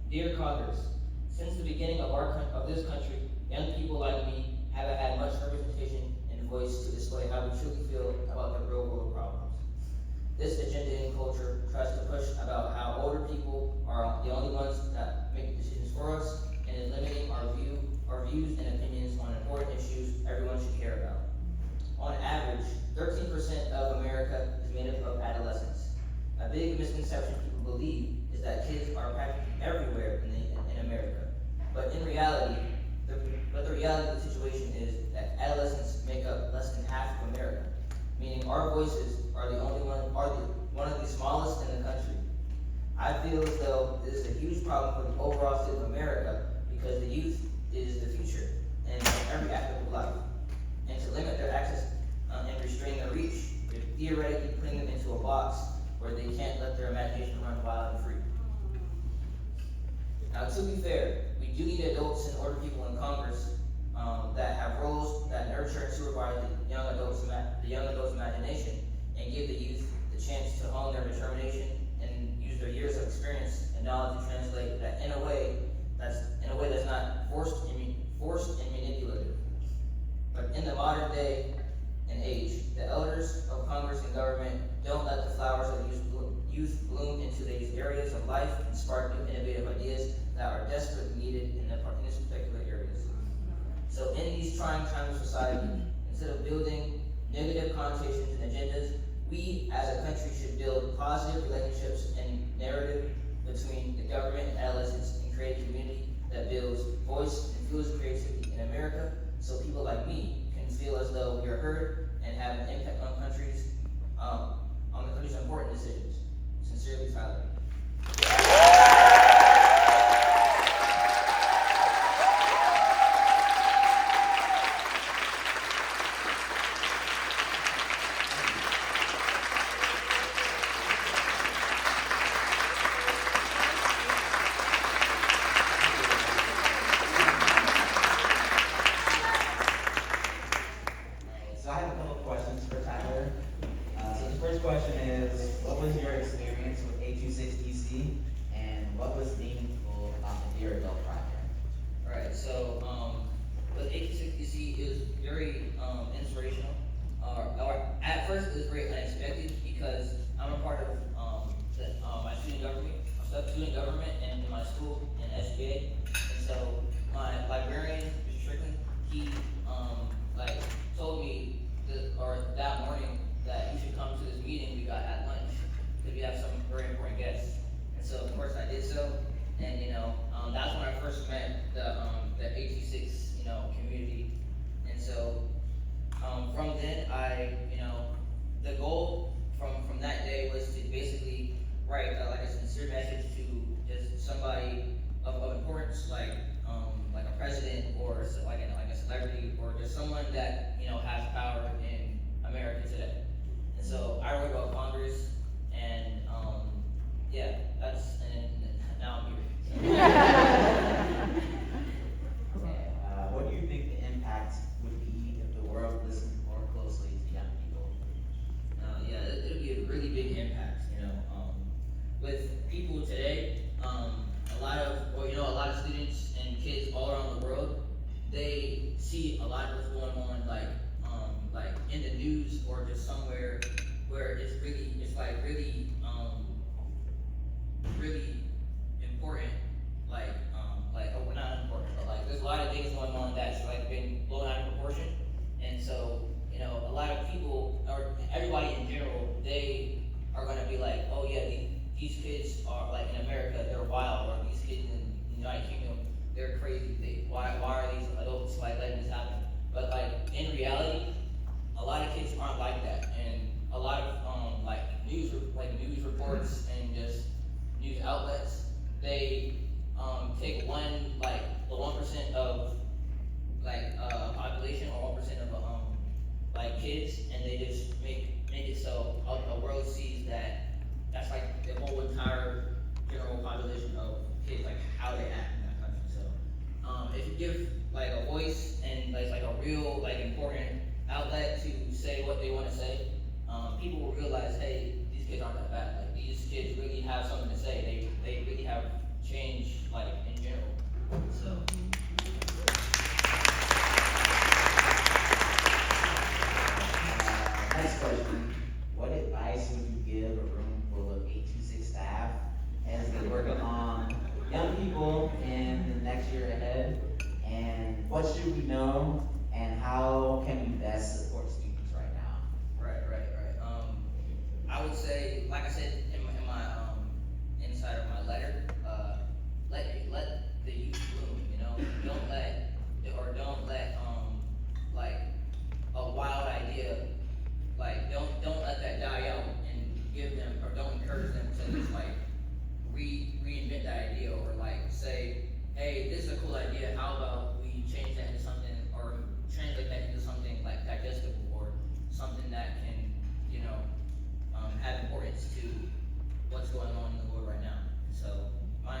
Dear Congress, since the beginning of this country, young people like me haven't had much representation and voice to display how we truly feel about the real world problems. This agenda in culture tries to push about how older people are the only ones that make decisions for us, and is limiting our views and opinions on important issues everyone should care about. On average, 13% of America is made up of adolescents. A big misconception people believe is that kids are practically everywhere in America. But in reality, the reality of the situation is that adolescents make up less than half of America, meaning our voices are one of the smallest in the country. I feel as though this is a huge problem for the overall state of America because the youth is the future in every aspect of life. And to limit their access and restrain their reach, you're theoretically putting them into a box where they can't let their imagination run wild and free. Now, to be fair, we do need adults and older people in Congress that have roles that nurture and supervise the young adults' imagination and give the youth the chance to hone their determination and use their years of experience and knowledge to translate that in a way that's not forced and manipulative. But in the modern day and age, the elders of Congress and government don't let the flowers of youth bloom into these areas of life and spark new innovative ideas that are desperately needed in these particular areas. So in these trying times of society, instead of building negative connotations and agendas, we as a country should build positive relationships and narrative between the government and adolescents and create a community that builds voice and fuels creativity in America, so people like me can feel as though we are heard and have an impact on the country's important decisions. Sincerely, Tyler. So I have a couple of questions for Tyler. So the first question is, what was your experience with A26DC, and what was meaningful in your adult project? Alright, so with 1860C, it was very inspirational. At first, it was very unexpected because I'm a part of my student government in my school in SBA, and so my librarian, Mr. Strickland, he told me that morning that you should come to this meeting we got at lunch because we have some very important guests, and so of course I did so, and that's when I first met the 86 community, and so from then the goal from that day was to basically write like a sincere message to just somebody of importance, like a president or like a celebrity or just someone that has power in America today. And so I wrote about Congress, and now I'm here. What do you think the impact would be if the world listened more closely to young people? It'll be a really big impact. With people today, a lot of students and kids all around the world, they see a lot of what's going on, like in the news or just somewhere where it's really important, well, not important, but there's a lot of things going on that's been blown out of proportion, and so a lot of people or everybody in general, they are going to be like, oh yeah, these kids are in America, they're wild, or these kids in the United Kingdom, they're crazy. Why are these adults letting this happen? But in reality, a lot of kids aren't like that, and a lot of news reports and just news outlets, they take the 1% of population or 1% of kids, and they just make it so the world sees that that's the whole entire general population of kids, how they act in that country. So if you give a voice and a real important outlet to say what they want to say, people will realize, hey, these kids aren't that bad. These kids really have something to say. They really have changed what should we know, and how can we best support students right now? Right. I would say, like I said in my inside of my letter, let the youth bloom. You know, don't let like a wild idea, like don't let that die out and give them, or don't encourage them to just like reinvent the idea, or like say, hey, this is a cool idea, how about we change that into something, or translate that into something like digestible, or something that can, you know, have importance to what's going on in the world right now. So my